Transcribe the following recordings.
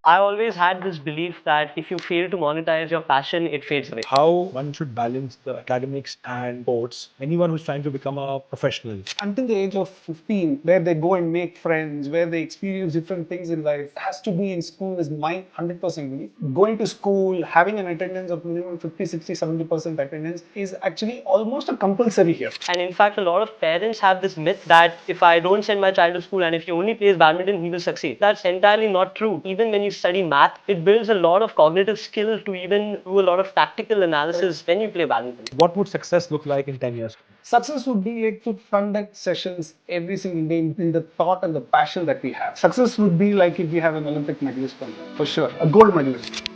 I always had this belief that if you fail to monetize your passion, it fades away. How one should balance the academics and sports, anyone who's trying to become a professional. Until the age of 15, where they go and make friends, where they experience different things in life, has to be in school is my 100% belief. Going to school, having an attendance of minimum 50, 60, 70% attendance is actually almost a compulsory here. And in fact, a lot of parents have this myth that if I don't send my child to school and if he only plays badminton, he will succeed. That's entirely not true. Even when you study math, it builds a lot of cognitive skill to even do a lot of tactical analysis when you play badminton. What would success look like in 10 years? Success would be like to conduct sessions every single day in the thought and the passion that we have. Success would be like if we have an Olympic medalist for sure, a gold medalist.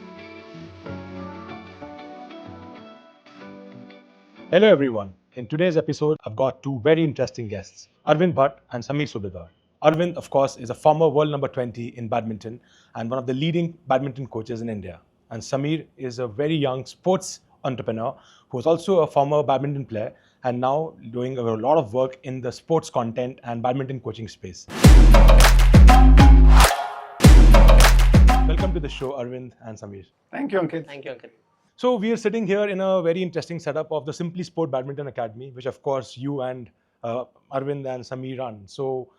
Hello everyone. In today's episode, I've got two very interesting guests, Arvind Bhat and Sameer Subhedar. Arvind, of course, is a former world number 20 in badminton and one of the leading badminton coaches in India. And Sameer is a very young sports entrepreneur who is also a former badminton player and now doing a lot of work in the sports content and badminton coaching space. Welcome to the show, Arvind and Sameer. Thank you, Ankit. Thank you, Ankit. So we are sitting here in a very interesting setup of the Simply Sport Badminton Academy, which of course you and Arvind and Sameer run. So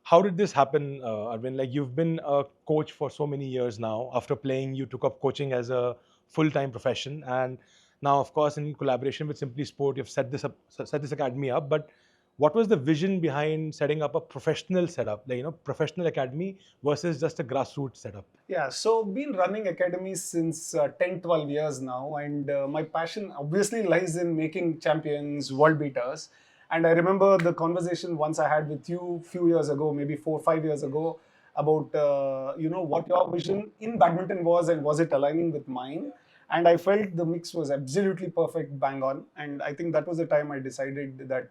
how did this happen, Arvind? Like, you've been a coach for so many years now. After playing, you took up coaching as a full-time profession, and now, of course, in collaboration with Simply Sport, you've set this academy up. But what was the vision behind setting up a professional setup, like, professional academy versus just a grassroots setup? Yeah, so been running academies since 10, 12 years now, and my passion obviously lies in making champions, world beaters. And I remember the conversation once I had with you a few years ago, maybe 4 or 5 years ago, about what your vision in badminton was and was it aligning with mine. And I felt the mix was absolutely perfect, bang on. And I think that was the time I decided that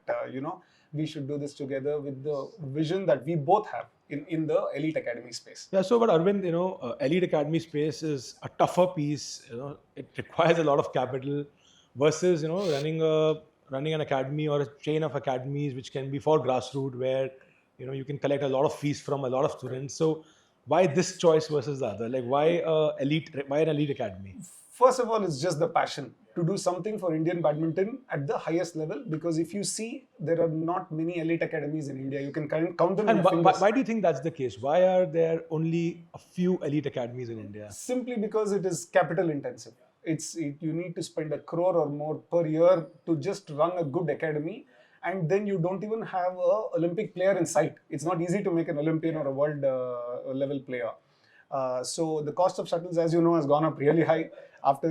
we should do this together with the vision that we both have in the elite academy space. Yeah, so but Arvind, elite academy space is a tougher piece. It requires a lot of capital versus running an academy or a chain of academies which can be for grassroots where you can collect a lot of fees from a lot of students. So why this choice versus the other? Like, why an elite academy? First of all, it's just the passion to do something for Indian badminton at the highest level, because if you see, there are not many elite academies in India. You can count them. And why do you think that's the case? Why are there only a few elite academies in India? Simply because it is capital intensive. You need to spend 1 crore or more per year to just run a good academy, and then you don't even have an Olympic player in sight. It's not easy to make an Olympian or a world level player. So the cost of shuttles, as you know, has gone up really high after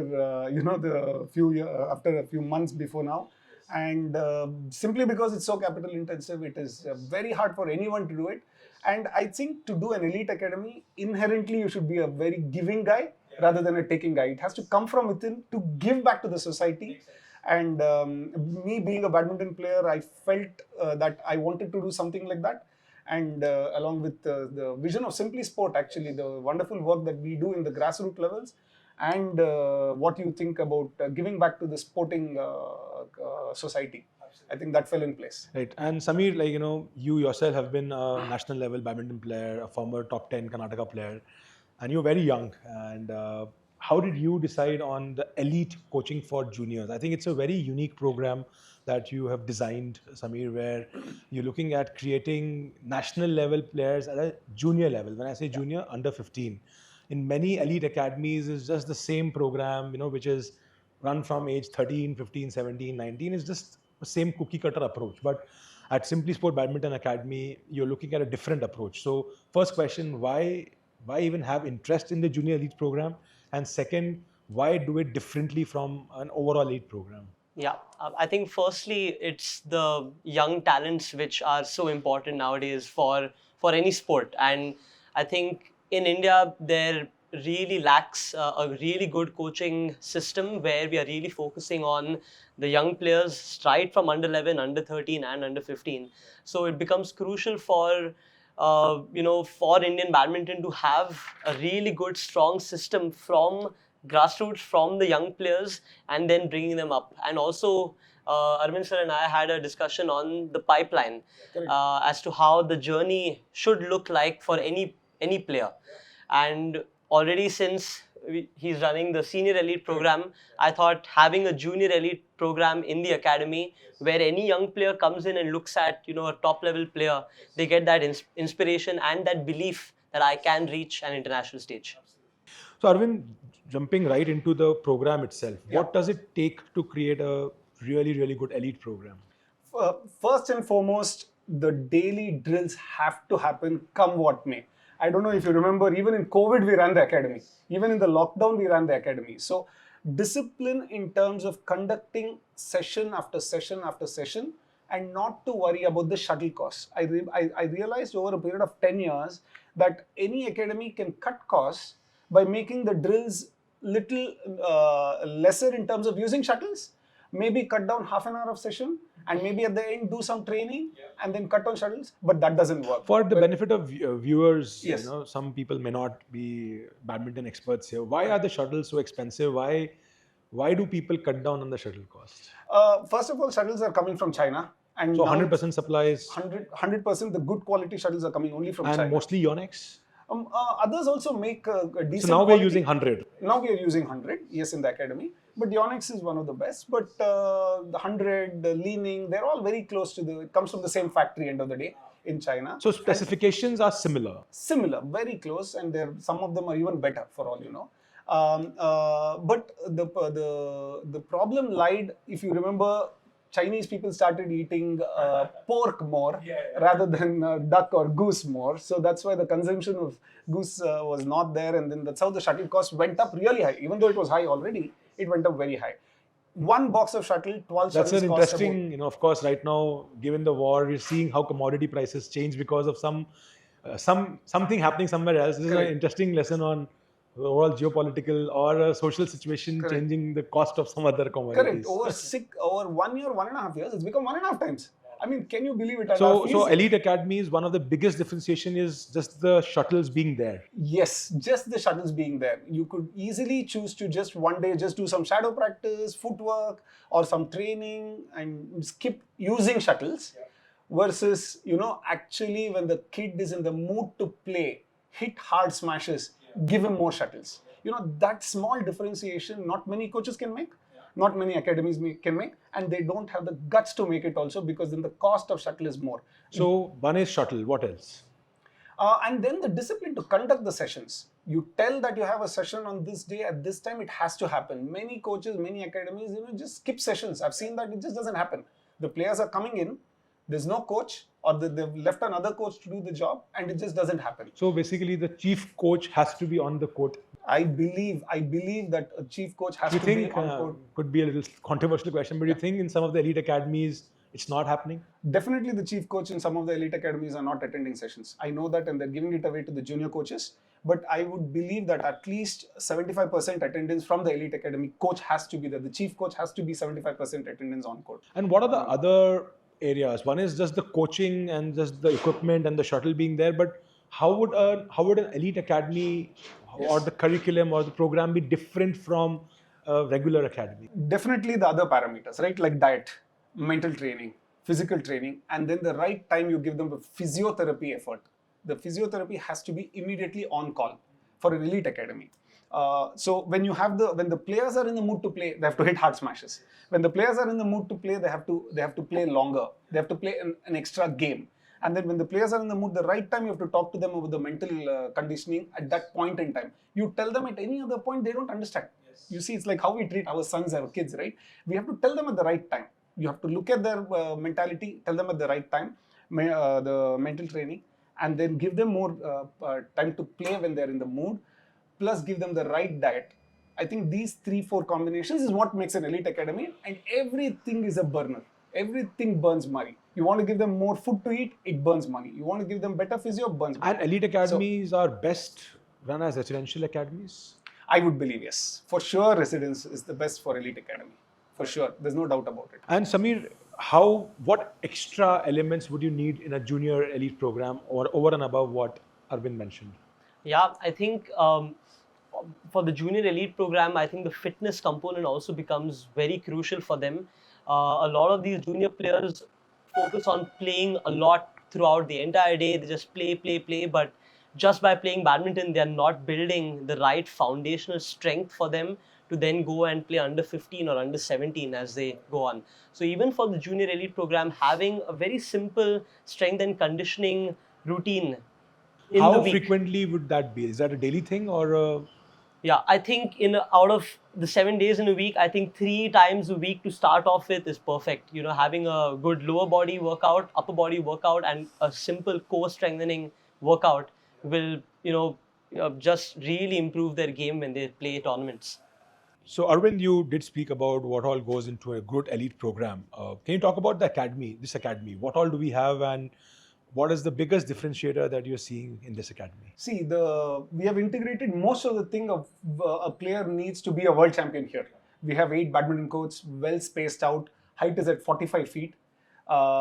after a few months before now, and simply because it's so capital intensive, it is very hard for anyone to do it. And I think to do an elite academy, inherently you should be a very giving guy rather than a taking guy. It has to come from within to give back to the society. And me being a badminton player, I felt that I wanted to do something like that. And along with the vision of Simply Sport, actually, the wonderful work that we do in the grassroots levels, and what you think about giving back to the sporting society, I think that fell in place. Right. And Sameer, you yourself have been a national level badminton player, a former top 10 Karnataka player, and you're very young. And how did you decide on the elite coaching for juniors? I think it's a very unique program that you have designed, Sameer, where you're looking at creating national level players at a junior level. When I say junior, under 15. In many elite academies, it's just the same program, which is run from age 13, 15, 17, 19. It's just the same cookie cutter approach. But at Simply Sport Badminton Academy, you're looking at a different approach. So first question, why even have interest in the junior elite program? And second, why do it differently from an overall elite program? Yeah, I think firstly, it's the young talents which are so important nowadays for any sport. And I think in India, there really lacks a really good coaching system where we are really focusing on the young players right from under 11, under 13 and under 15. So it becomes crucial for Indian badminton to have a really good, strong system from grassroots, from the young players, and then bringing them up. And also, Arvind sir and I had a discussion on the pipeline as to how the journey should look like for any player. And already since he's running the senior elite program, I thought having a junior elite program in the academy where any young player comes in and looks at, a top level player, they get that inspiration and that belief that I can reach an international stage. So Arvind, jumping right into the program itself, what does it take to create a really, really good elite program? First and foremost, the daily drills have to happen come what may. I don't know if you remember, even in COVID, we ran the academy. Even in the lockdown, we ran the academy. So, discipline in terms of conducting session after session after session and not to worry about the shuttle costs. I realized over a period of 10 years that any academy can cut costs by making the drills little lesser in terms of using shuttles, maybe cut down half an hour of session and maybe at the end do some training and then cut on shuttles, but that doesn't work. For the benefit of viewers, Yes. Some people may not be badminton experts here. Why are the shuttles so expensive? Why do people cut down on the shuttle cost? First of all, shuttles are coming from China. And So now 100% supplies 100% the good quality shuttles are coming only from and China. mostly Yonex. Others also make a decent So now we're quality. using 100. Now we are using 100, yes, in the academy. But the Onyx is one of the best. But the 100, the Leaning, they're all very close to it comes from the same factory end of the day in China. So specifications are similar. Similar, very close, and some of them are even better for all you know. But the problem lied, if you remember, Chinese people started eating pork more rather than duck or goose more. So that's why the consumption of goose was not there. And then that's how the shuttle cost went up really high. Even though it was high already, it went up very high. One box of shuttle, 12 That's shuttles an cost interesting, of course, right now, given the war, we're seeing how commodity prices change because of something happening somewhere else. This is an Correct. interesting lesson on the overall geopolitical or a social situation Correct. changing the cost of some other commodities. Correct. Over 1 year, 1.5 years, it's become 1.5 times. I mean, can you believe it? And So our fees- elite academies, one of the biggest differentiation is just the shuttles being there. Yes, just the shuttles being there. You could easily choose to just one day just do some shadow practice, footwork, or some training and skip using shuttles. Versus, actually when the kid is in the mood to play, hit hard smashes, give him more shuttles. That small differentiation not many coaches can make. Not many academies can make, and they don't have the guts to make it also because then the cost of shuttle is more. So one is shuttle. What else? And then the discipline to conduct the sessions. You tell that you have a session on this day at this time, it has to happen. Many coaches, many academies, just skip sessions. I've seen that it just doesn't happen. The players are coming in, there's no coach, or they've left another coach to do the job, and it just doesn't happen. So basically, the chief coach has to be on the court. I believe that a chief coach has You to think be on court. could be a little controversial question, but you think in some of the elite academies it's not happening? Definitely the chief coach in some of the elite academies are not attending sessions. I know that, and they're giving it away to the junior coaches. But I would believe that at least 75% attendance from the elite academy coach has to be there. The chief coach has to be 75% attendance on court. And what are the other areas? One is just the coaching and just the equipment and the shuttle being there, but how would an elite academy or the curriculum or the program be different from a regular academy? Definitely the other parameters, right? Like diet, mental training, physical training, and then the right time you give them the physiotherapy effort. The physiotherapy has to be immediately on call for an elite academy. So when the players are in the mood to play, they have to hit hard smashes. When the players are in the mood to play, they have to play longer. They have to play an extra game. And then when the players are in the mood, the right time you have to talk to them about the mental conditioning at that point in time. You tell them at any other point, they don't understand. Yes. You see, it's like how we treat our sons, our kids, right? We have to tell them at the right time. You have to look at their mentality, tell them at the right time, the mental training, and then give them more time to play when they're in the mood, plus give them the right diet. I think these 3-4 combinations is what makes an elite academy, and everything is a burner. Everything burns money. You want to give them more food to eat, it burns money. You want to give them better physio, burns money. And elite academies are best run as residential academies? I would believe yes. For sure, residence is the best for elite academy. For sure. There's no doubt about it. And Sameer, what extra elements would you need in a junior elite program or over and above what Arvind mentioned? Yeah, I think for the junior elite program, I think the fitness component also becomes very crucial for them. A lot of these junior players focus on playing a lot throughout the entire day. They just play, but just by playing badminton, they are not building the right foundational strength for them to then go and play under 15 or under 17 as they go on. So even for the junior elite program, having a very simple strength and conditioning routine in the How week. frequently would that be? Is that a daily thing or? Yeah, I think out of the 7 days in a week, I think 3 times a week to start off with is perfect. Having a good lower body workout, upper body workout, and a simple core strengthening workout will, just really improve their game when they play tournaments. So, Arvind, you did speak about what all goes into a good elite program. Can you talk about the academy, this academy? What all do we have, and what is the biggest differentiator that you're seeing in this academy? See, we have integrated most of the thing of a player needs to be a world champion here. We have 8 badminton courts, well spaced out. Height is at 45 feet.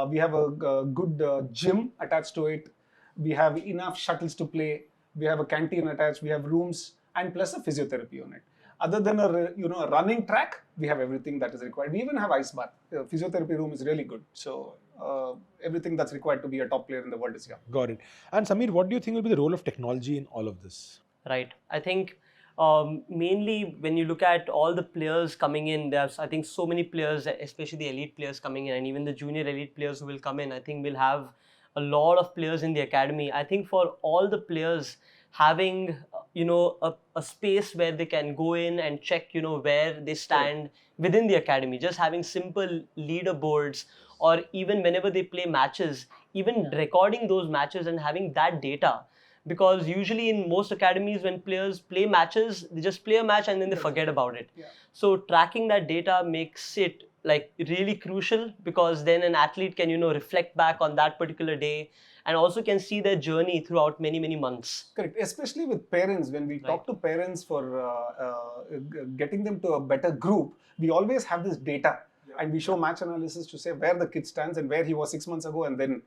We have a good gym attached to it. We have enough shuttles to play. We have a canteen attached. We have rooms and plus a physiotherapy unit. Other than a running track, we have everything that is required. We even have ice bath. The physiotherapy room is really good. So everything that's required to be a top player in the world is here. Got it. And Sameer, what do you think will be the role of technology in all of this? Right. I think mainly when you look at all the players coming in, there's, I think, so many players, especially the elite players coming in, and even the junior elite players who will come in. I think we'll have a lot of players in the academy. I think for all the players, having a space where they can go in and check where they stand within the academy, just having simple leaderboards, or even whenever they play matches, even recording those matches and having that data. Because usually in most academies, when players play matches, they just play a match and then they forget about it. Yeah. So tracking that data makes it like really crucial, because then an athlete can reflect back on that particular day and also can see their journey throughout many, many months. Correct. Especially with parents, when we talk to parents for getting them to a better group, we always have this data, and we show match analysis to say where the kid stands and where he was 6 months ago, and then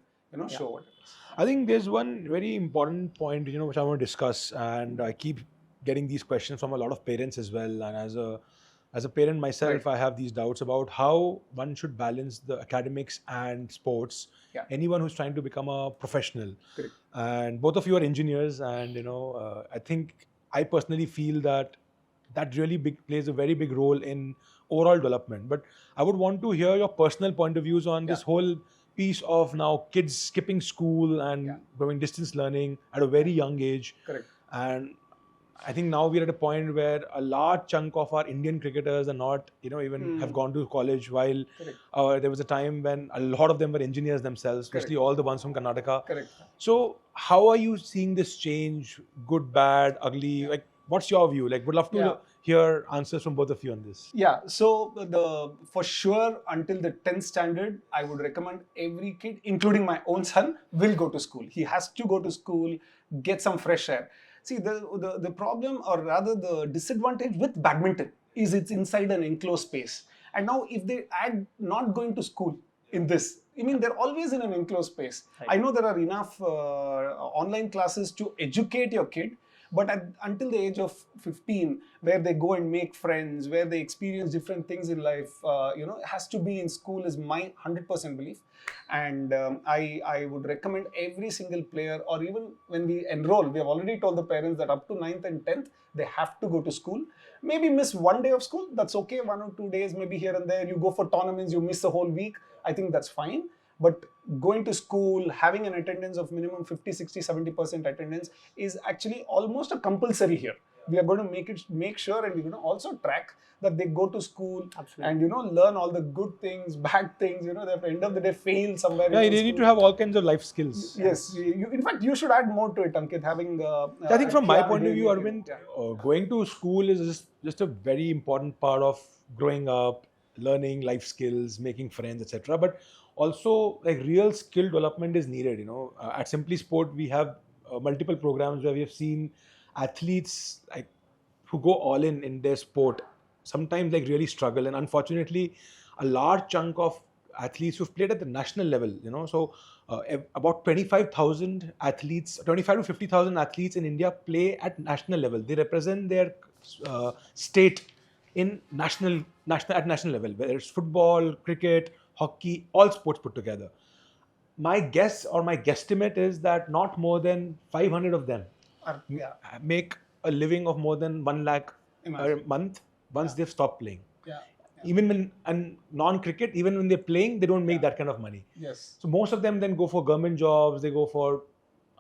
show what it is. I think there's one very important point, which I want to discuss, and I keep getting these questions from a lot of parents as well. And as a parent myself, I have these doubts about how one should balance the academics and sports. Yeah. Anyone who's trying to become a professional. Correct. And both of you are engineers, and I think I personally feel that really plays a very big role in overall development. But I would want to hear your personal point of views on this whole piece of now kids skipping school and going distance learning at a very young age. Correct. And I think now we're at a point where a large chunk of our Indian cricketers are not, even have gone to college, while there was a time when a lot of them were engineers themselves, especially all the ones from Karnataka. Correct. So how are you seeing this change? Good, bad, ugly? Like, what's your view? Like, would love to hear answers from both of you on this. Yeah, so for sure, until the 10th standard, I would recommend every kid, including my own son, will go to school. He has to go to school, get some fresh air. See, the problem, or rather the disadvantage with badminton is it's inside an enclosed space. And now if they add not going to school in this, I mean, they're always in an enclosed space. Right. I know there are enough online classes to educate your kid, but until the age of 15, where they go and make friends, where they experience different things in life, it has to be in school is my 100% belief. And I would recommend every single player, or even when we enroll, we have already told the parents that up to 9th and 10th, they have to go to school. Maybe miss one day of school, that's okay, 1 or 2 days, maybe here and there. You go for tournaments, you miss the whole week, I think that's fine. But going to school, having an attendance of minimum 50, 60, 70% attendance is actually almost a compulsory here. We are going to make sure, and we're going to also track that they go to school. Absolutely. And learn all the good things, bad things. They at the end of the day fail somewhere. Yeah, you need to have all kinds of life skills. Yes, in fact, you should add more to it, Ankit. Having I think from my point of view, Arvind, going to school is just a very important part of growing up, learning life skills, making friends, etc. But also, like, real skill development is needed. At Simply Sport, we have multiple programs where we have seen athletes like who go all in their sport sometimes like really struggle, and unfortunately, a large chunk of athletes who've played at the national level. So about 25,000 athletes, 25 to 50,000 athletes in India play at national level. They represent their state in national level, whether it's football, cricket, hockey, all sports put together. My guess or my guesstimate is that not more than 500 of them Yeah. make a living of more than 1 lakh a Imagine. month once Yeah. they've stopped playing. Yeah. Even when, and non-cricket, even when they're playing, they don't make Yeah. that kind of money. Yes. So most of them then go for government jobs, they go for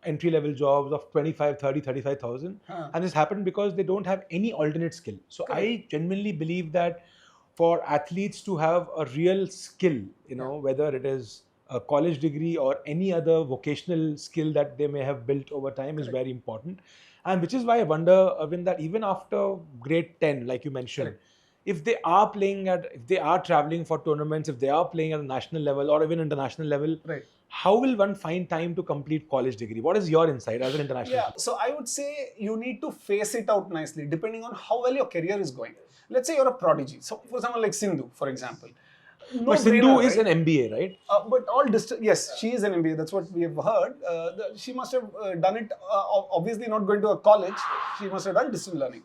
entry-level jobs of 25, 30, 35,000. Huh. And this happened because they don't have any alternate skill. So Correct. I genuinely believe that for athletes to have a real skill, whether it is a college degree or any other vocational skill that they may have built over time is Correct. very important. And which is why I wonder, Arvind, that even after grade 10, like you mentioned, Correct. if they are traveling for tournaments, if they are playing at a national level or even international level, Right. how will one find time to complete college degree? What is your insight as an international Yeah, player? so I would say you need to face it out nicely depending on how well your career is going. Let's say you're a prodigy. So, for someone like Sindhu, for example. No But Sindhu brainer, is right? an MBA, right? But all yes, she is an MBA. That's what we have heard. She must have done it. Obviously, not going to a college. She must have done distance learning.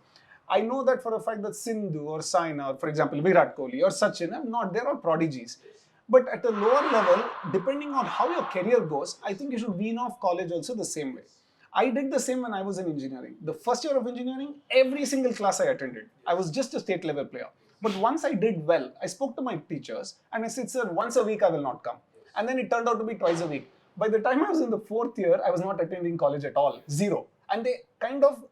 I know that for a fact that Sindhu or Saina, or for example, Virat Kohli or Sachin, I'm not. They're all prodigies. But at a lower level, depending on how your career goes, I think you should wean off college also the same way. I did the same when I was in engineering. The first year of engineering, every single class I attended, I was just a state level player. But once I did well, I spoke to my teachers and I said, sir, once a week I will not come. And then it turned out to be twice a week. By the time I was in the fourth year, I was not attending college at all, zero. And they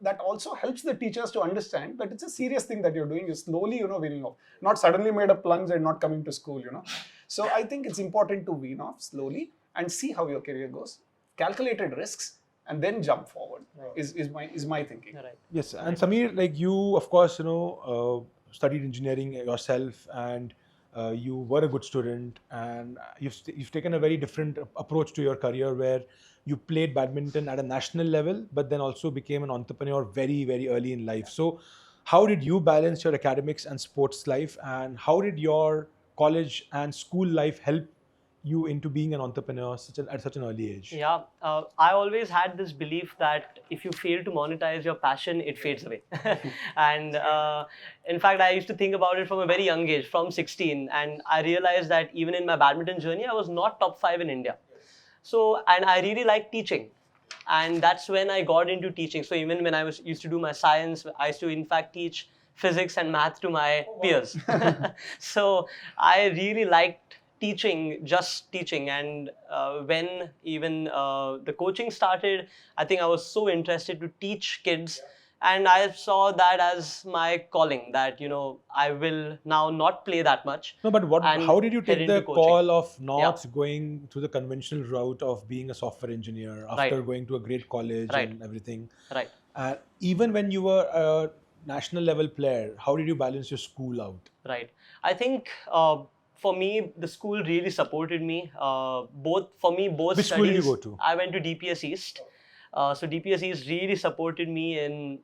that also helps the teachers to understand that it's a serious thing that you're doing. You're slowly, weaning off. Not suddenly made a plunge and not coming to school, So I think it's important to wean off slowly and see how your career goes. Calculated risks and then jump forward is my thinking. Right. Yes, and Sameer, like you, of course, studied engineering yourself, and you were a good student, and you've taken a very different approach to your career, where you played badminton at a national level, but then also became an entrepreneur very, very early in life. So, how did you balance your academics and sports life, and how did your college and school life help you into being an entrepreneur at such an early age? Yeah, I always had this belief that if you fail to monetize your passion, it fades away. And in fact, I used to think about it from a very young age, from 16. And I realized that even in my badminton journey, I was not top 5 in India. So, and I really liked teaching. And that's when I got into teaching. So even when I used to do my science, I used to in fact teach physics and math to my peers. So I really liked just teaching. And when even the coaching started, I think I was so interested to teach kids. And I saw that as my calling, that, I will now not play that much. No, but and how did you head take the into coaching. call of not going through the conventional route of being a software engineer after Right. going to a great college Right. and everything? Right. Even when you were a national level player, how did you balance your school out? Right. I think for me, the school really supported me. Both Which studies. school did you go to? I went to DPS East. So DPS East really supported me in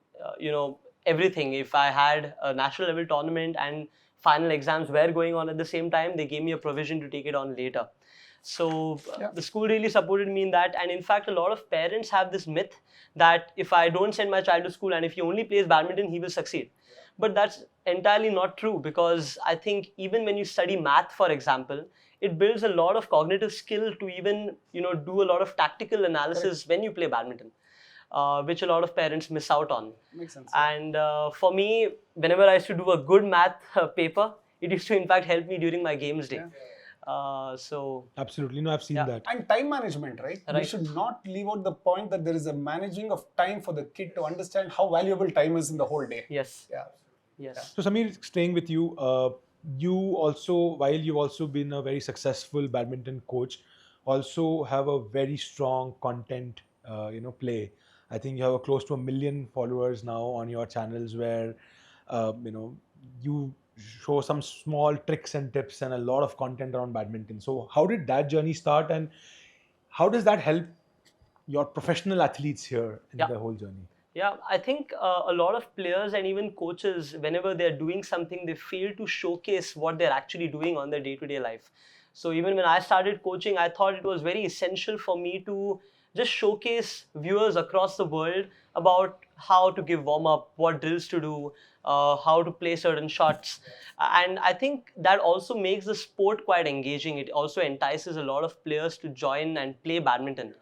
everything. If I had a national level tournament and final exams were going on at the same time, they gave me a provision to take it on later. So the school really supported me in that. And in fact, a lot of parents have this myth that if I don't send my child to school and if he only plays badminton, he will succeed. But that's entirely not true, because I think even when you study math, for example, it builds a lot of cognitive skill to even do a lot of tactical analysis when you play badminton, which a lot of parents miss out on. Makes sense. And for me, whenever I used to do a good math paper, it used to in fact help me during my games day. So Absolutely, no, I've seen that. And time management, right? We Right. should not leave out the point that there is a managing of time for the kid to understand how valuable time is in the whole day. yes, Yeah. yes, So Sameer, staying with you, you also, while you've also been a very successful badminton coach, also have a very strong content, play. I think you have close to 1 million followers now on your channels, where, you show some small tricks and tips and a lot of content around badminton. So how did that journey start, and how does that help your professional athletes here in Yeah. the whole journey? Yeah, I think a lot of players and even coaches, whenever they're doing something, they fail to showcase what they're actually doing on their day-to-day life. So even when I started coaching, I thought it was very essential for me to just showcase viewers across the world about how to give warm-up, what drills to do, how to play certain shots. And I think that also makes the sport quite engaging. It also entices a lot of players to join and play badminton.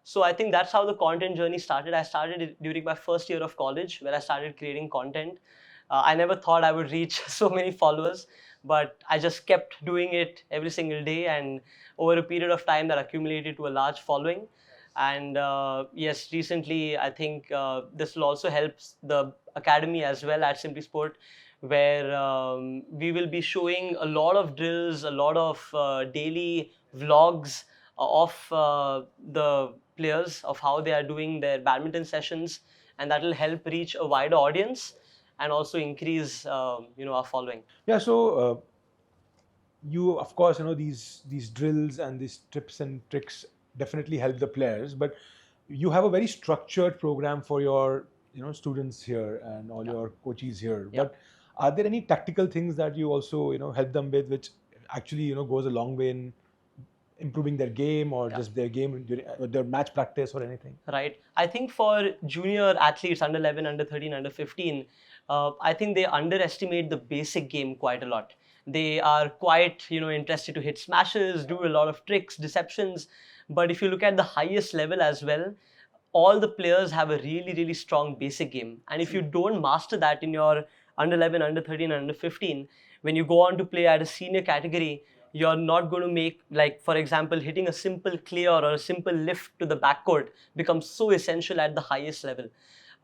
So I think that's how the content journey started. I started it during my first year of college, where I started creating content. I never thought I would reach so many followers, but I just kept doing it every single day, and over a period of time that accumulated to a large following. And yes, recently I think this will also help the academy as well at Simply Sport, where we will be showing a lot of drills, a lot of daily vlogs of the players, of how they are doing their badminton sessions, and that will help reach a wider audience and also increase our following. Yeah, so you, of course, these drills and these tips and tricks definitely help the players, but you have a very structured program for your students here and all your coaches here. Yeah. But are there any tactical things that you also help them with, which actually goes a long way in improving their game, or just their game during their match practice or anything? Right. I think for junior athletes, under 11, under 13, under 15, I think they underestimate the basic game quite a lot. They are quite interested to hit smashes, do a lot of tricks, deceptions. But if you look at the highest level as well, all the players have a really, really strong basic game. And if you don't master that in your under 11, under 13, under 15, when you go on to play at a senior category, you're not going to make, like, for example, hitting a simple clear or a simple lift to the backcourt becomes so essential at the highest level.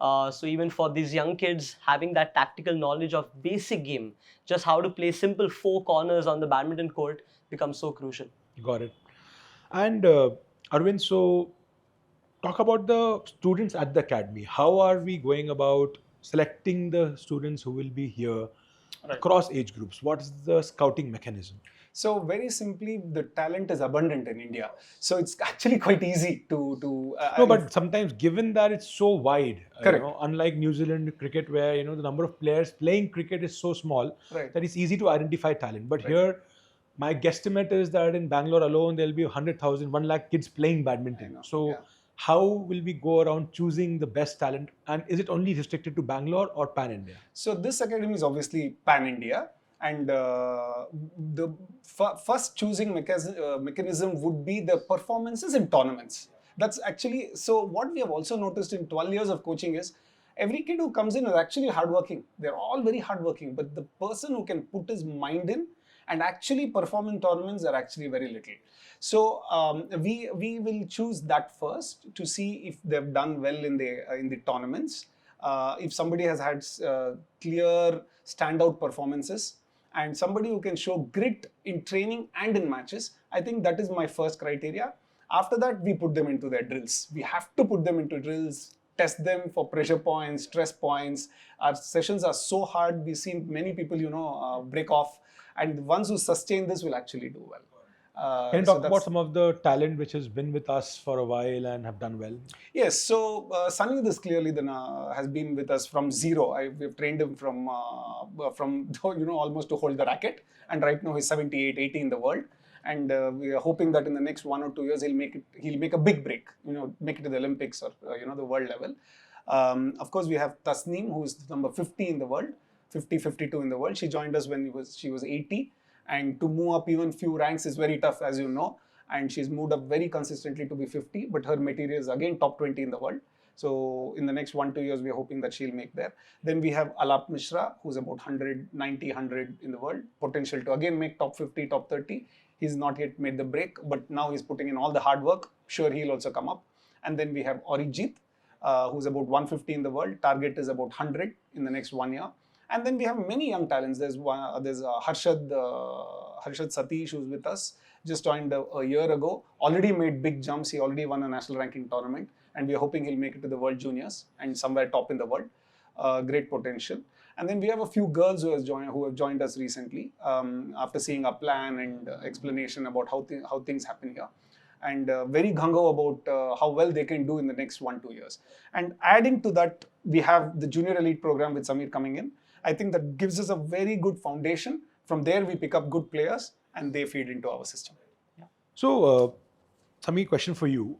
So even for these young kids, having that tactical knowledge of basic game, just how to play simple 4 corners on the badminton court, becomes so crucial. Got it. And Arvind, so talk about the students at the academy. How are we going about selecting the students who will be here across age groups? What is the scouting mechanism? So very simply, the talent is abundant in India. So it's actually quite easy to. No, but sometimes, given that it's so wide, Correct. Unlike New Zealand cricket, where the number of players playing cricket is so small that it's easy to identify talent. But here, my guesstimate is that in Bangalore alone, there'll be 100,000, 1 lakh kids playing badminton. So how will we go around choosing the best talent? And is it only restricted to Bangalore or pan-India? So this academy is obviously pan-India. And the first choosing mechanism would be the performances in tournaments. That's actually, so what we have also noticed in 12 years of coaching is every kid who comes in is actually hardworking. They're all very hardworking, but the person who can put his mind in and actually perform in tournaments are actually very little. So we will choose that first to see if they've done well in the tournaments. If somebody has had clear standout performances, and somebody who can show grit in training and in matches, I think that is my first criteria. After that, we put them into their drills. We have to put them into drills, test them for pressure points, stress points. Our sessions are so hard. We've seen many people, break off. And the ones who sustain this will actually do well. Can you talk about some of the talent which has been with us for a while and have done well? Yes, so Sunny this clearly has been with us from zero. We've trained him from almost to hold the racket, and right now he's 78, 80 in the world. And we are hoping that in the next 1 or 2 years he'll make a big break, make it to the Olympics or the world level. Of course, we have Tasneem, who is number 50 in the world, 52 in the world. She joined us when she was 80. And to move up even few ranks is very tough, as you know. And she's moved up very consistently to be 50, but her material is again top 20 in the world. So in the next 1-2 years, we're hoping that she'll make there. Then we have Alap Mishra, who's about 100 in the world. Potential to again make top 50, top 30. He's not yet made the break, but now he's putting in all the hard work. Sure, he'll also come up. And then we have Arijit, who's about 150 in the world. Target is about 100 in the next 1 year. And then we have many young talents. There's Harshad Satish, who's with us, just joined a year ago, already made big jumps. He already won a national ranking tournament, and we're hoping he'll make it to the World Juniors and somewhere top in the world. Great potential. And then we have a few girls who have joined us recently after seeing our plan and explanation about how things happen here. And very gung-ho about how well they can do in the next 1-2 years. And adding to that, we have the Junior Elite program with Sameer coming in. I think that gives us a very good foundation. From there, we pick up good players and they feed into our system. Yeah. So, Sameer, question for you.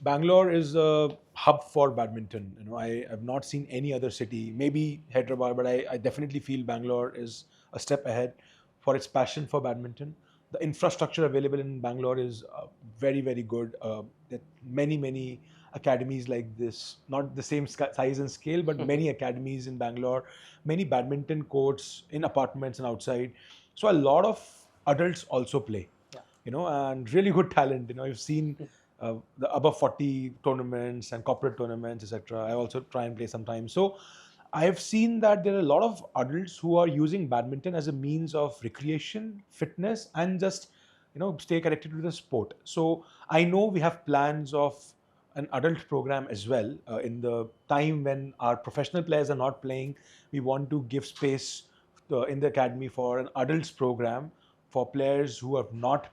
Bangalore is a hub for badminton. I have not seen any other city, maybe Hyderabad, but I definitely feel Bangalore is a step ahead for its passion for badminton. the infrastructure available in Bangalore is very, very good. There are many academies like this, not the same size and scale, but many academies in Bangalore, many badminton courts in apartments and outside. So a lot of adults also play, and really good talent. You've seen the above 40 tournaments and corporate tournaments, etc. I also try and play sometimes. So I have seen that there are a lot of adults who are using badminton as a means of recreation, fitness, and just stay connected to the sport. So I know we have plans of an adult program as well. In the time when our professional players are not playing, we want to give space in the academy for an adults program for players who are not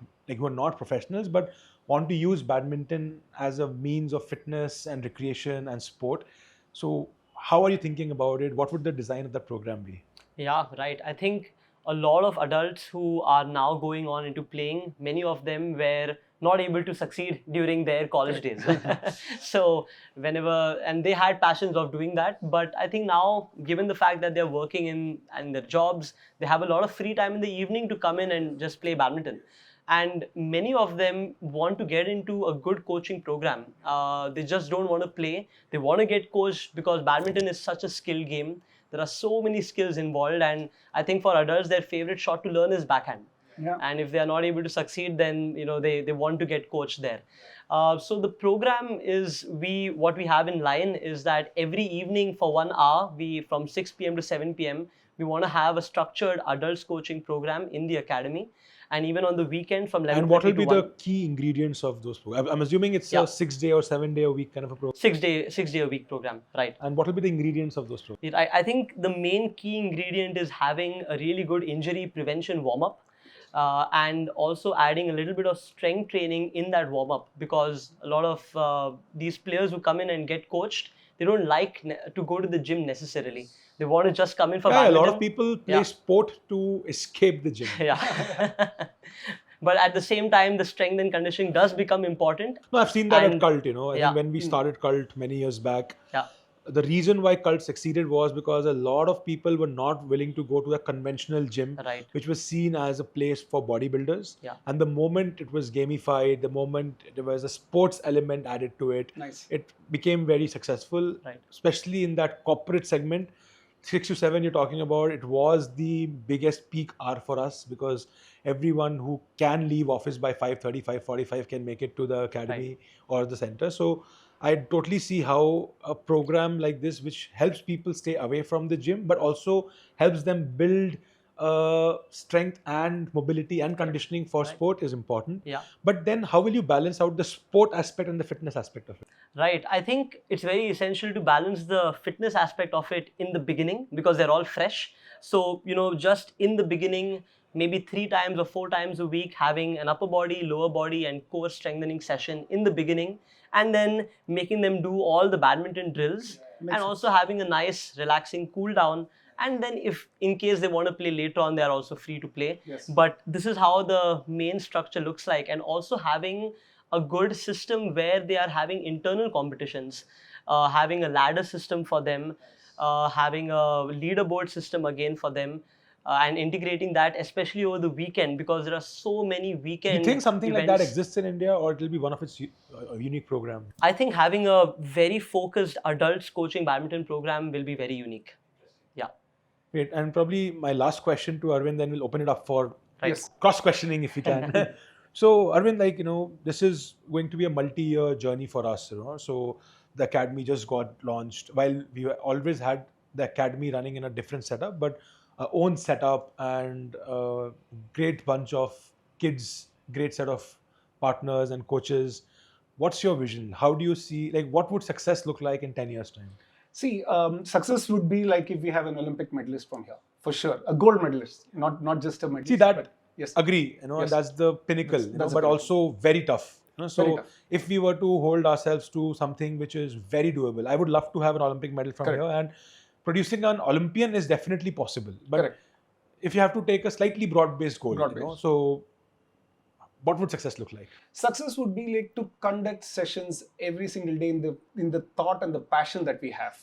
professionals but want to use badminton as a means of fitness and recreation and sport. So how are you thinking about it? What would the design of that program be? Yeah, right. I think a lot of adults who are now going on into playing, many of them were not able to succeed during their college days. So and they had passions of doing that. But I think now, given the fact that they're working in their jobs, they have a lot of free time in the evening to come in and just play badminton. And many of them want to get into a good coaching program. They just don't want to play. They want to get coached because badminton is such a skill game. There are so many skills involved, and I think for adults, their favorite shot to learn is backhand. Yeah. And if they are not able to succeed, then they want to get coached there. So the program is what we have in line is that every evening for 1 hour, from 6 p.m. to 7 p.m. we want to have a structured adults coaching program in the academy. And even on the weekend from 11 And what will be to 1. the key ingredients of those programs? I'm assuming it's a 6-day or 7-day a week kind of a program. 6 day a week program, right? And what will be the ingredients of those programs? I think the main key ingredient is having a really good injury prevention warm-up. And also adding a little bit of strength training in that warm-up, because a lot of these players who come in and get coached, they don't like to go to the gym necessarily. They want to just come in for badminton. A lot of people play sport to escape the gym. Yeah. But at the same time, the strength and conditioning does become important. No, I've seen that at Cult, I think when we started Cult many years back, yeah. The reason why Cult succeeded was because a lot of people were not willing to go to a conventional gym, right, which was seen as a place for bodybuilders. Yeah. And the moment it was gamified, the moment there was a sports element added to it, nice, it became very successful, right, especially in that corporate segment. 6 to 7 you're talking about, it was the biggest peak hour for us, because everyone who can leave office by 5:30, 5:45 can make it to the academy or the center. So I totally see how a program like this, which helps people stay away from the gym, but also helps them build strength and mobility and conditioning for sport, is important. Yeah. But then how will you balance out the sport aspect and the fitness aspect of it? Right. I think it's very essential to balance the fitness aspect of it in the beginning, because they're all fresh. So, just in the beginning, maybe 3 times or 4 times a week, having an upper body, lower body and core strengthening session in the beginning, and then making them do all the badminton drills, and also having a nice relaxing cool down. And then if in case they want to play later on, they are also free to play. Yes. But this is how the main structure looks like. And also having a good system where they are having internal competitions, having a ladder system for them, having a leaderboard system again for them, and integrating that, especially over the weekend, because there are so many weekend Do you think something events. like that exists in India, or it will be one of its unique program? I think having a very focused adults coaching badminton program will be very unique. Yeah. Great. And probably my last question to Arvind, then we'll open it up for Yes. cross-questioning if we can. So Arvind, this is going to be a multi-year journey for us, So the academy just got launched. While we always had the academy running in a different setup, but own setup and a great bunch of kids, great set of partners and coaches. What's your vision? How do you see, what would success look like in 10 years' time? See, success would be like if we have an Olympic medalist from here, for sure. A gold medalist, not just a medalist. See that, but yes. Agree, Yes. that's the pinnacle, That's but the pinnacle. also very tough. So Very tough. if we were to hold ourselves to something which is very doable, I would love to have an Olympic medal from Correct. here, and producing an Olympian is definitely possible. But Correct. if you have to take a slightly broad-based goal, so what would success look like? Success would be like to conduct sessions every single day in the thought and the passion that we have.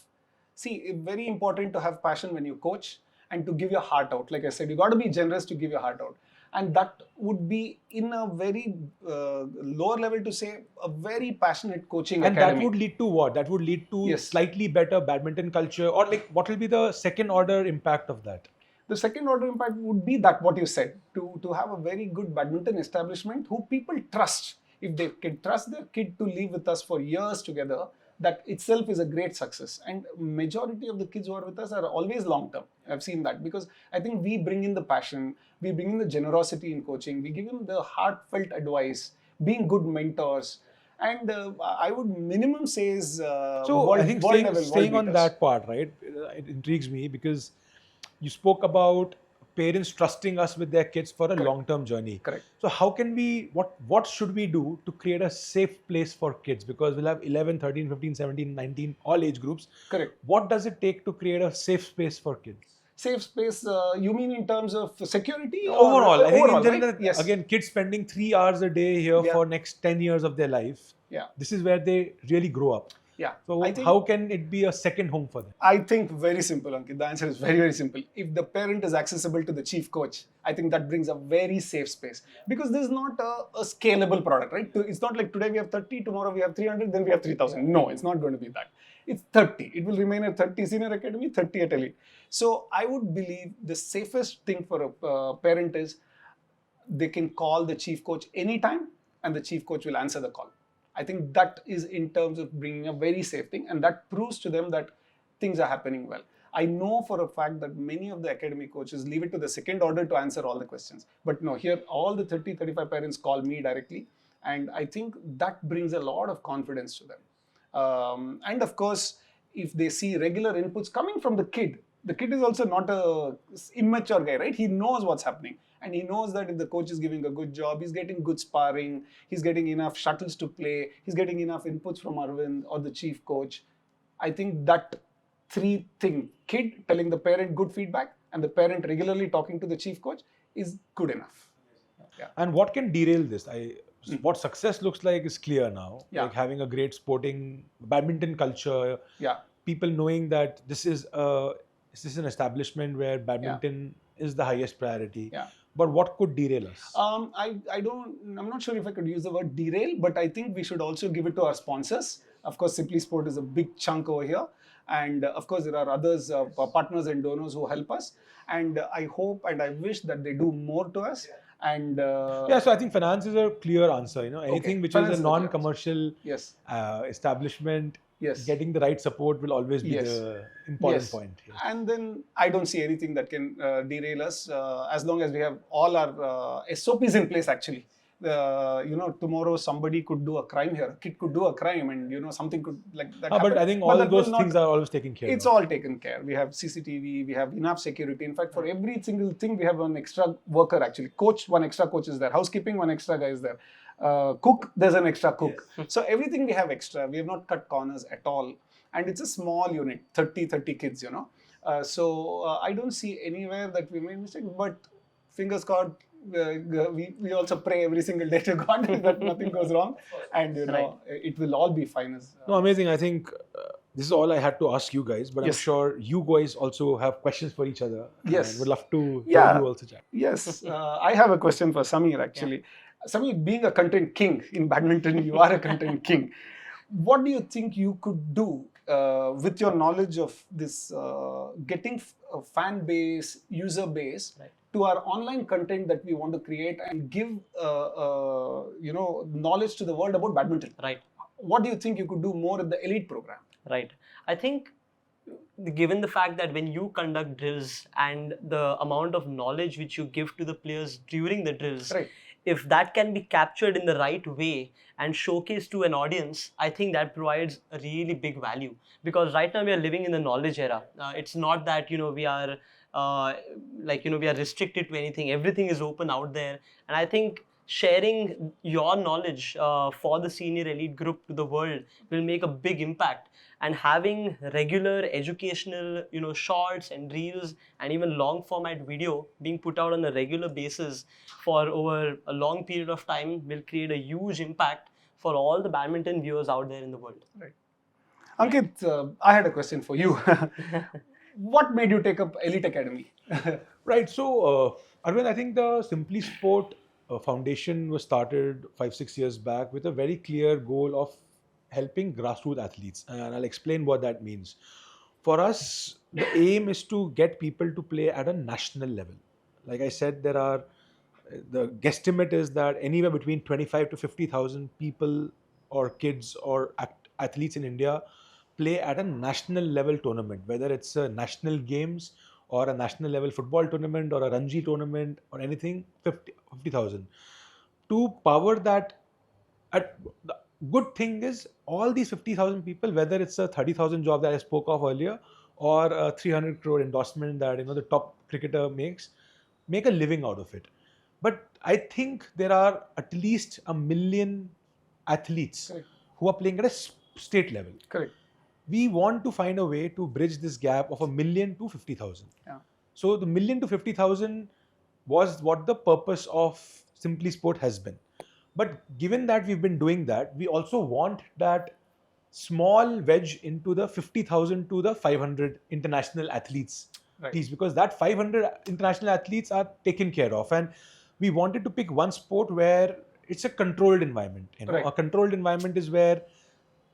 See, it's very important to have passion when you coach and to give your heart out. Like I said, you got to be generous to give your heart out. And that would be in a very lower level to say a very passionate coaching And academy. that would lead to what? That would lead to Yes. slightly better badminton culture, or like what will be the second order impact of that? The second order impact would be that what you said, to have a very good badminton establishment who people trust. If they can trust their kid to live with us for years together, that itself is a great success. And majority of the kids who are with us are always long term. I've seen that because I think we bring in the passion, we bring in the generosity in coaching, we give them the heartfelt advice, being good mentors. And I would minimum say is So I think staying world on beaters. that part, right? It intrigues me because you spoke about parents trusting us with their kids for a long-term journey. Correct. So how can we, what should we do to create a safe place for kids? Because we'll have 11, 13, 15, 17, 19, all age groups. Correct. What does it take to create a safe space for kids? Safe space, you mean in terms of security? Overall, I think in general, right? Yes. again, kids spending 3 hours a day here for next 10 years of their life. Yeah. This is where they really grow up. Yeah. So how can it be a second home for them? I think very simple, Ankit. The answer is very, very simple. If the parent is accessible to the chief coach, I think that brings a very safe space. Because this is not a scalable product, right? It's not like today we have 30, tomorrow we have 300, then we have 3,000. No, it's not going to be that. It's 30. It will remain at 30 senior academy, 30 at elite. So I would believe the safest thing for a parent is they can call the chief coach anytime and the chief coach will answer the call. I think that is in terms of bringing a very safe thing, and that proves to them that things are happening well. I know for a fact that many of the academy coaches leave it to the second order to answer all the questions. But no, here all the 30, 35 parents call me directly, and I think that brings a lot of confidence to them. And of course, if they see regular inputs coming from the kid is also not a immature guy, right? He knows what's happening. And he knows that if the coach is giving a good job, he's getting good sparring, he's getting enough shuttles to play, he's getting enough inputs from Arvind or the chief coach. I think that three thing, kid telling the parent good feedback and the parent regularly talking to the chief coach, is good enough. Yeah. And what can derail this? What success looks like is clear now. Yeah. Like having a great sporting badminton culture. Yeah. People knowing that this is an establishment where badminton is the highest priority. Yeah. But what could derail us? I'm not sure if I could use the word derail, but I think we should also give it to our sponsors. Of course, Simply Sport is a big chunk over here. And of course, there are others, partners and donors who help us. And I hope and I wish that they do more to us. And so I think finance is a clear answer. Anything which is a non-commercial establishment, getting the right support will always be the important point. Yes. And then I don't see anything that can derail us as long as we have all our SOPs in place. Actually, tomorrow somebody could do a crime here, a kid could do a crime, and something could like that. But I think all those things are always taken care of. It's all taken care. We have CCTV, we have enough security. In fact, for every single thing, we have one extra worker actually. Coach, one extra coach is there. Housekeeping, one extra guy is there. Cook, there's an extra cook. Yes. So everything we have extra. We have not cut corners at all. And it's a small unit, 30 kids, So I don't see anywhere that we made mistake. But fingers crossed, we also pray every single day to God that nothing goes wrong. And, it will all be fine. No, amazing. I think this is all I had to ask you guys. But I'm sure you guys also have questions for each other. Yes. And would love to hear you also chat. Yes. I have a question for Sameer, actually. Yeah. Sameer, being a content king in badminton, you are a content king. What do you think you could do with your knowledge of this, getting a fan base, user base, to our online content that we want to create and give, knowledge to the world about badminton? Right. What do you think you could do more in the elite program? Right. I think, given the fact that when you conduct drills and the amount of knowledge which you give to the players during the drills, if that can be captured in the right way and showcased to an audience, I think that provides a really big value. Because right now we are living in the knowledge era. It's not that we are we are restricted to anything. Everything is open out there, and I think sharing your knowledge for the senior elite group to the world will make a big impact. And having regular educational, shorts and reels and even long format video being put out on a regular basis for over a long period of time will create a huge impact for all the badminton viewers out there in the world. Right. Ankit, I had a question for you. What made you take up Elite Academy? Right. So Arvind, I think the Simply Sport Foundation was started 5-6 years back with a very clear goal of helping grassroots athletes, and I'll explain what that means. For us, the aim is to get people to play at a national level. Like I said, the guesstimate is that anywhere between 25 to 50,000 people or kids or athletes in India play at a national level tournament, whether it's a national games or a national level football tournament or a Ranji tournament or anything, 50,000. To power that, the good thing is all these 50,000 people, whether it's a 30,000 job that I spoke of earlier or a 300 crore endorsement that the top cricketer makes, make a living out of it. But I think there are at least 1 million athletes Correct. who are playing at a state level. Correct. We want to find a way to bridge this gap of 1 million to 50,000. Yeah. So the 1 million to 50,000 was what the purpose of Simply Sport has been. But given that we've been doing that, we also want that small wedge into the 50,000 to the 500 international athletes Right. piece, because that 500 international athletes are taken care of, and we wanted to pick one sport where it's a controlled environment. Right. A controlled environment is where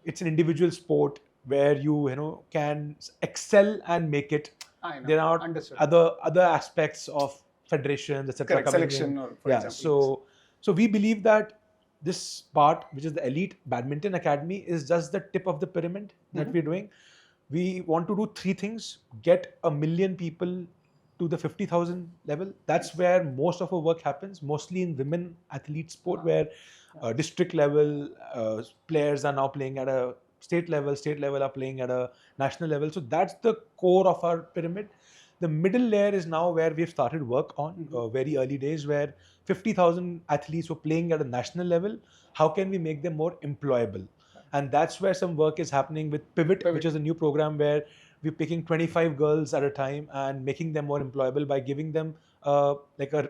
it's an individual sport where you can excel and make it. I know. There are Understood. other aspects of federations, etc. Correct. Selection, or for Yeah. example. So we believe that this part, which is the Elite Badminton Academy, is just the tip of the pyramid that we're doing. We want to do three things: get 1 million people to the 50,000 level. That's where most of our work happens, mostly in women athlete sport, where district level players are now playing at a state level are playing at a national level. So that's the core of our pyramid. The middle layer is now where we've started work on very early days, where 50,000 athletes were playing at a national level. How can we make them more employable? And that's where some work is happening with Pivot, which is a new program where we're picking 25 girls at a time and making them more employable by giving them like a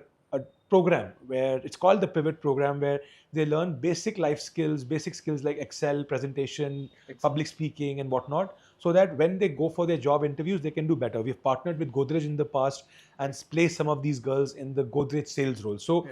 program where it's called the Pivot program, where they learn basic life skills, basic skills like Excel, presentation, public speaking and whatnot, so that when they go for their job interviews, they can do better. We've partnered with Godrej in the past and placed some of these girls in the Godrej sales role. So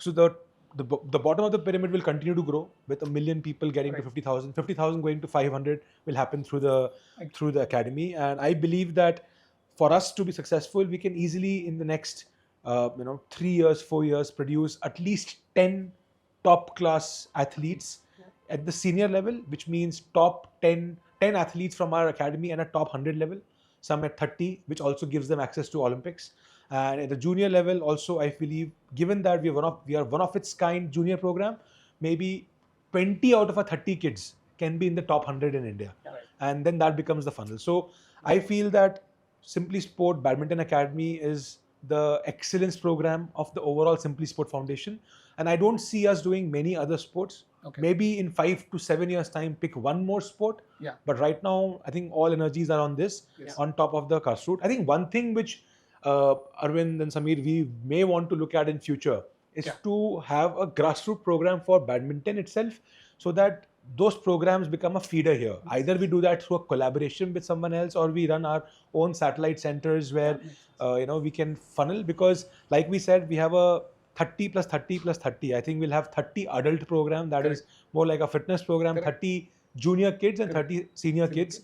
the bottom of the pyramid will continue to grow with 1 million people getting to 50,000. 50,000 going to 500 will happen through the academy. And I believe that for us to be successful, we can easily in the next 3 years, 4 years, produce at least 10 top class athletes at the senior level, which means top 10 athletes from our academy and a top 100 level, some at 30, which also gives them access to Olympics. And at the junior level also, I believe, given that we are one of its kind junior program, maybe 20 out of our 30 kids can be in the top 100 in India. And then that becomes the funnel. So I feel that Simply Sport Badminton Academy is the excellence program of the overall Simply Sport Foundation. And I don't see us doing many other sports. Maybe in 5 to 7 years time, pick one more sport. But right now, I think all energies are on this, on top of the grassroots. I think one thing which Arvind and Sameer, we may want to look at in future is to have a grassroots program for badminton itself, so that those programs become a feeder here. Either we do that through a collaboration with someone else, or we run our own satellite centers where we can funnel, because like we said, we have a 30 plus 30 plus 30. I think we'll have 30 adult program that is more like a fitness program, 30 junior kids and 30 senior kids.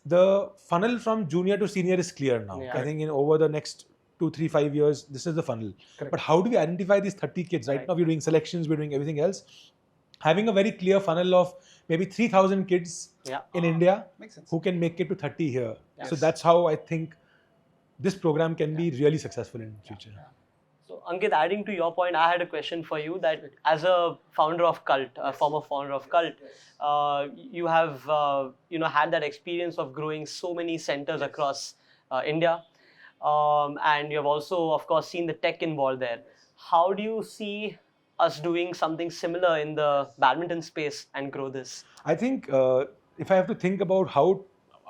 The funnel from junior to senior is clear now. I think in over the next 2, 3, 5 years, this is the funnel. But how do we identify these 30 kids? Right now we're doing selections, we're doing everything else. Having a very clear funnel of maybe 3,000 kids in India who can make it to 30 here. So that's how I think this program can be really successful in the future. So Ankit, adding to your point, I had a question for you, that as a founder of Cult, a former founder of Cult, you have had that experience of growing so many centers across India, and you have also, of course, seen the tech involved there. How do you see us doing something similar in the badminton space and grow this? I think if I have to think about how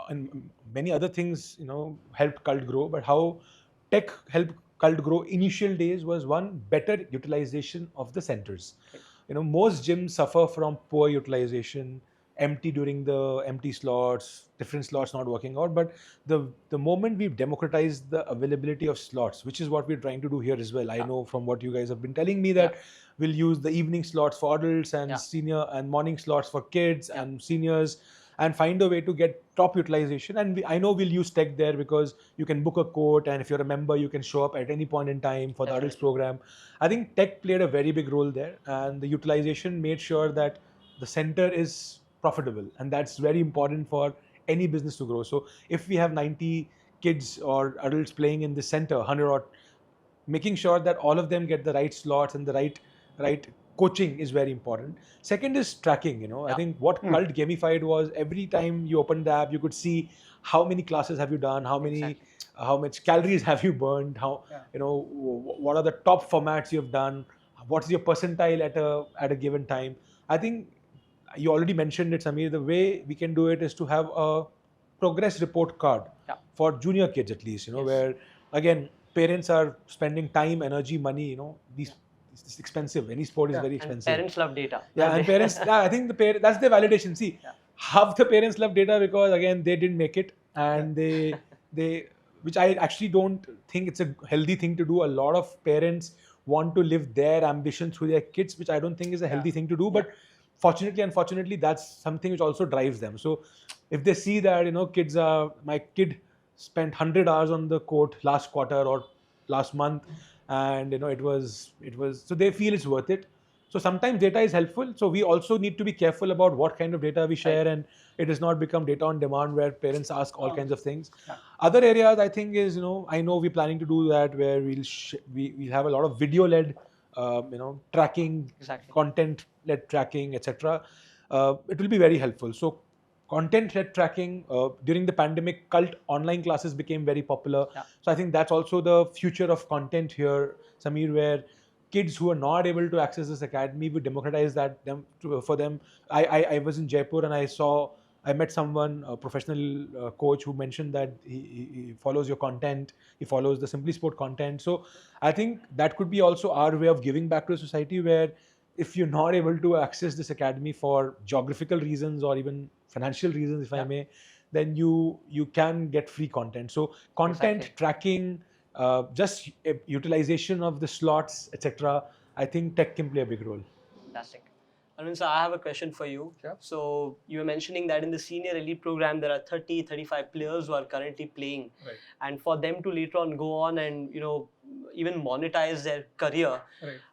and many other things helped Cult grow, but how tech helped Cult grow initial days was one, better utilization of the centers. Most gyms suffer from poor utilization. empty during the empty slots, different slots not working out. But the moment we've democratized the availability of slots, which is what we're trying to do here as well. I know from what you guys have been telling me that we'll use the evening slots for adults and senior and morning slots for kids and seniors, and find a way to get top utilization. And I know we'll use tech there because you can book a court, and if you're a member, you can show up at any point in time for the adults program. I think tech played a very big role there, and the utilization made sure that the center is profitable, and that's very important for any business to grow. So if we have 90 kids or adults playing in the center, 100 or making sure that all of them get the right slots and the right coaching is very important. Second is tracking. I think what Cult gamified was every time you opened the app, you could see how many classes have you done, how much calories have you burned, what are the top formats you've done, what's your percentile at a given time. I think you already mentioned it, Sameer. The way we can do it is to have a progress report card for junior kids at least, where again parents are spending time, energy, money. It's expensive. Any sport is very expensive. And parents love data. Yeah, and parents. I think that's their validation. See, half the parents love data because again they didn't make it, and they which I actually don't think it's a healthy thing to do. A lot of parents want to live their ambition through their kids, which I don't think is a healthy thing to do. But unfortunately, that's something which also drives them. So if they see that my kid spent 100 hours on the court last quarter or last month, and it was so they feel it's worth it. So sometimes data is helpful. So we also need to be careful about what kind of data we share, and it does not become data on demand where parents ask all kinds of things. Other areas I think is I know we're planning to do that where we'll have a lot of video led tracking, content led tracking, etc. It will be very helpful. So content-led tracking, during the pandemic, Cult online classes became very popular. So I think that's also the future of content here, Sameer, where kids who are not able to access this academy, we democratize that for them. I was in Jaipur and I met someone, a professional coach, who mentioned that he follows your content, he follows the Simply Sport content. So I think that could be also our way of giving back to a society where if you're not able to access this academy for geographical reasons or even financial reasons, if I may, then you can get free content. So content tracking, just utilization of the slots, etc. I think tech can play a big role. Fantastic. Arvind, so I have a question for you. So you were mentioning that in the senior elite program, there are 30, 35 players who are currently playing. And for them to later on go on and, even monetize their career,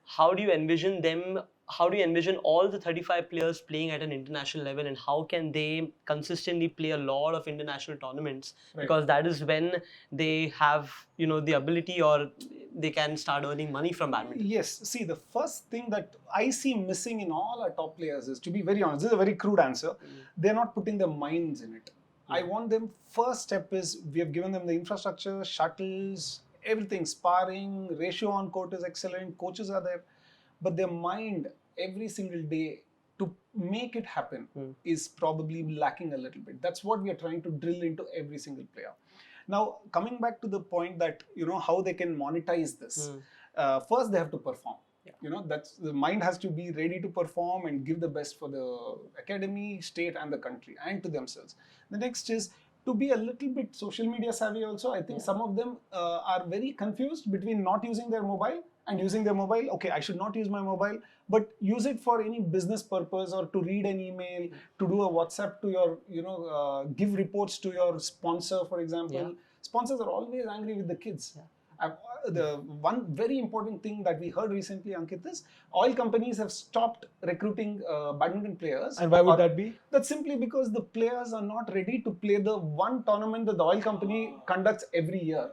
how do you envision them? How do you envision all the 35 players playing at an international level, and how can they consistently play a lot of international tournaments? Because that is when they have, the ability, or they can start earning money from badminton. Yes. See, the first thing that I see missing in all our top players is, to be very honest, this is a very crude answer, they're not putting their minds in it. I want them, first step is, we have given them the infrastructure, shuttles, everything, sparring, ratio on court is excellent, coaches are there. But their mind every single day to make it happen is probably lacking a little bit. That's what we are trying to drill into every single player. Now, coming back to the point that, how they can monetize this. First, they have to perform. That's the mind has to be ready to perform and give the best for the academy, state and the country and to themselves. The next is to be a little bit social media savvy also. I think some of them are very confused between not using their mobile and using their mobile. Okay, I should not use my mobile, but use it for any business purpose, or to read an email, to do a WhatsApp to your, give reports to your sponsor, for example. Sponsors are always angry with the kids. The one very important thing that we heard recently, Ankit, is oil companies have stopped recruiting badminton players. And why would that be? That's simply because the players are not ready to play the one tournament that the oil company conducts every year.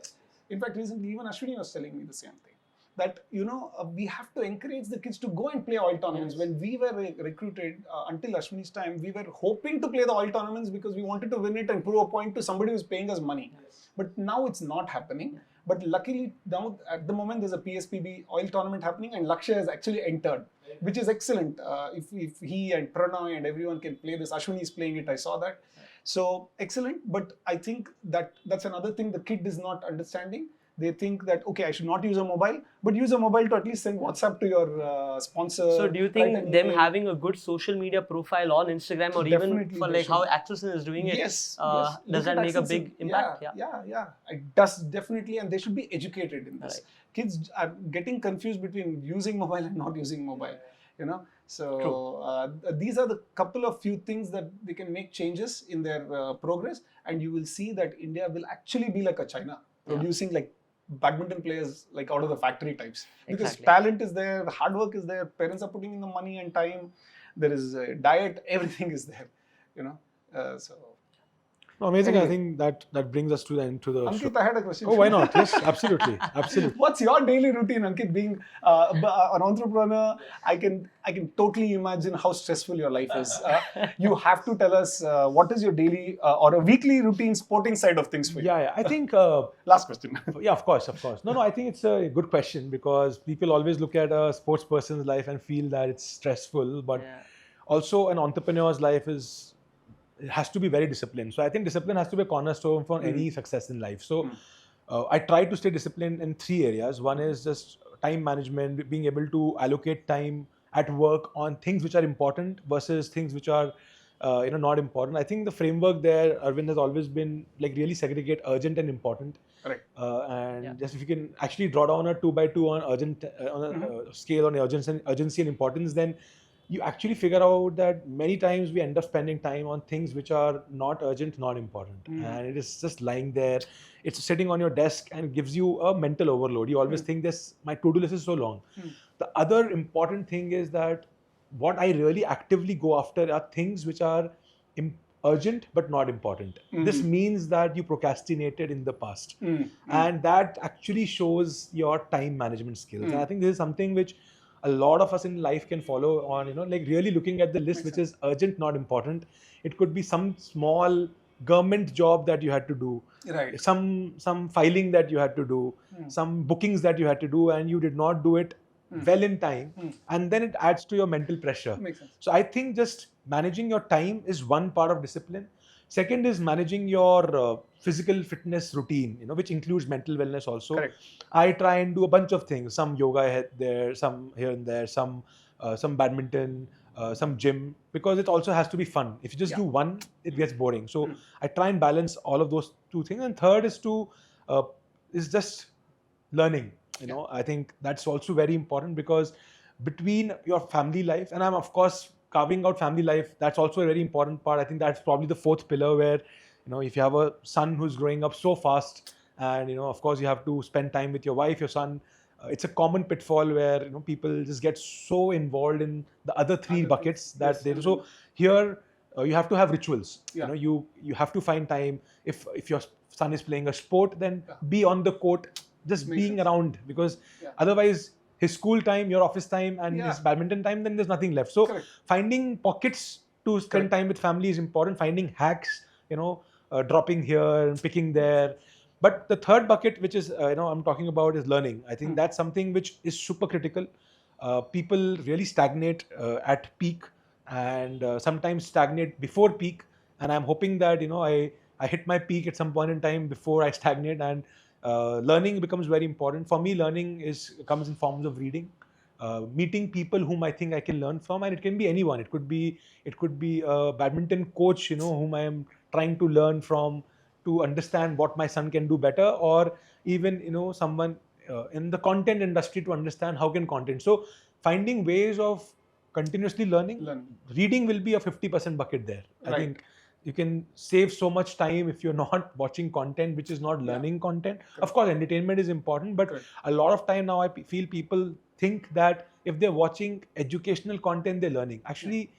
In fact, recently even Ashwini was telling me the same thing. That, we have to encourage the kids to go and play oil tournaments. When we were recruited, until Ashwini's time, we were hoping to play the oil tournaments because we wanted to win it and prove a point to somebody who's paying us money. But now it's not happening. But luckily, now at the moment, there's a PSPB oil tournament happening, and Lakshya has actually entered, which is excellent. If he and Pranay and everyone can play this, Ashwini is playing it, I saw that. So excellent. But I think that's another thing the kid is not understanding. They think that, okay, I should not use a mobile, but use a mobile to at least send WhatsApp to your sponsor. So do you think them having a good social media profile on Instagram, or even Definitely for they like how should. Access is doing it, Yes, does Look that at make a Access. big impact? Yeah. It does definitely, and they should be educated in this. Right. Kids are getting confused between using mobile and not using mobile. So these are the couple of few things that they can make changes in their progress, and you will see that India will actually be like a China, producing like badminton players like out of the factory types, because talent is there, the hard work is there, parents are putting in the money and time, there is a diet, everything is there, so. No, amazing. Anyway. I think that brings us to the end to the show. Ankit, I had a question. Oh, why not? Yes, absolutely. What's your daily routine, Ankit? Being an entrepreneur, I can totally imagine how stressful your life is. You have to tell us what is your daily or a weekly routine sporting side of things for you. Yeah. I think. Last question. Yeah, of course. No, I think it's a good question, because people always look at a sports person's life and feel that it's stressful, but also an entrepreneur's life has to be very disciplined. So I think discipline has to be a cornerstone for any success in life. So I try to stay disciplined in 3 areas. One is just time management, being able to allocate time at work on things which are important versus things which are not important. I think the framework there, Arvind, has always been like really segregate urgent and important. Correct. Just if you can actually draw down a 2x2 on urgent on a scale on urgency and importance, then you actually figure out that many times we end up spending time on things which are not urgent, not important. And it is just lying there. It's sitting on your desk and gives you a mental overload. You always think my to-do list is so long. The other important thing is that what I really actively go after are things which are urgent but not important. This means that you procrastinated in the past. And that actually shows your time management skills. And I think this is something which a lot of us in life can follow on, like really looking at the list which is urgent, not important. It could be some small government job that you had to do, right? Some filing that you had to do, some bookings that you had to do, and you did not do it well in time, and then it adds to your mental pressure. Makes sense. So I think just managing your time is one part of discipline. Second is managing your physical fitness routine, which includes mental wellness also. Correct. I try and do a bunch of things, some yoga there, some here and there, some badminton, some gym, because it also has to be fun. If you just do one, it gets boring. So I try and balance all of those 2 things. And third is just learning. I think that's also very important, because between your family life, and I'm of course carving out family life, that's also a very important part. I think that's probably the 4th pillar, where if you have a son who's growing up so fast, and of course you have to spend time with your wife, your son, it's a common pitfall where people just get so involved in the other 3 buckets that they do. So here you have to have rituals. You have to find time. If your son is playing a sport, then be on the court, just being around, because otherwise his school time, your office time, and his badminton time, then there's nothing left. So finding pockets to spend time with family is important. Finding hacks, dropping here and picking there. But the third bucket, which is I'm talking about, is learning. I think that's something which is super critical. People really stagnate at peak, and sometimes stagnate before peak. And I'm hoping that I hit my peak at some point in time before I stagnate, and learning becomes very important. For me, learning comes in forms of reading, meeting people whom I think I can learn from, and it can be anyone. It could be a badminton coach, whom I am trying to learn from to understand what my son can do better, or even someone in the content industry to understand how can content. So finding ways of continuously learning. Reading will be a 50% bucket there. I think you can save so much time if you're not watching content which is not learning content. Of course, entertainment is important, but a lot of time now I feel people think that if they're watching educational content, they're learning. Actually,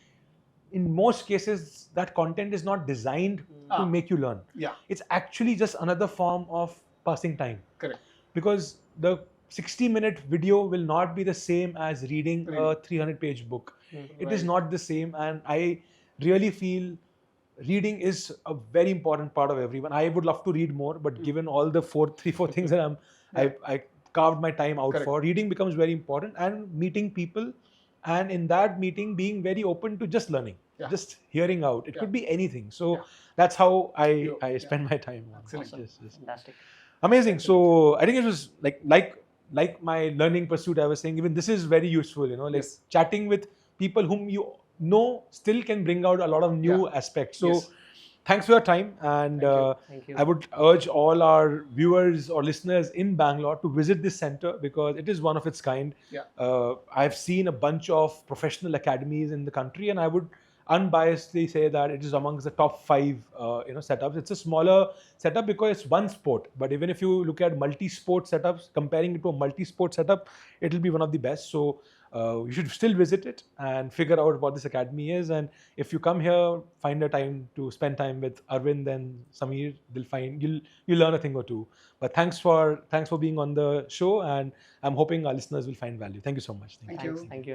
in most cases, that content is not designed to make you learn. It's actually just another form of passing time. Correct. Because the 60-minute video will not be the same as reading a 300-page book. It is not the same, and I really feel reading is a very important part of everyone. I would love to read more, but given all the 3-4 things that I carved my time out for, reading becomes very important, and meeting people, and in that meeting being very open to just learning, just hearing out. It could be anything. So that's how I spend my time. Awesome. Fantastic. Amazing. So I think it was like my learning pursuit. I was saying even this is very useful. Like Yes. chatting with people whom you know still can bring out a lot of new aspects. So Yes. thanks for your time, and Thank you. I would urge all our viewers or listeners in Bangalore to visit this center because it is one of its kind. Yeah. I've seen a bunch of professional academies in the country, and I would unbiasedly say that it is amongst the top 5 setups. It's a smaller setup because it's one sport, but even if you look at multi-sport setups, comparing it to a multi-sport setup, it'll be one of the best. So you should still visit it and figure out what this academy is. And if you come here, find a time to spend time with Arvind and Sameer, you'll learn a thing or two. But thanks for being on the show, and I'm hoping our listeners will find value. Thank you so much. Thank Thanks. you. Thank you.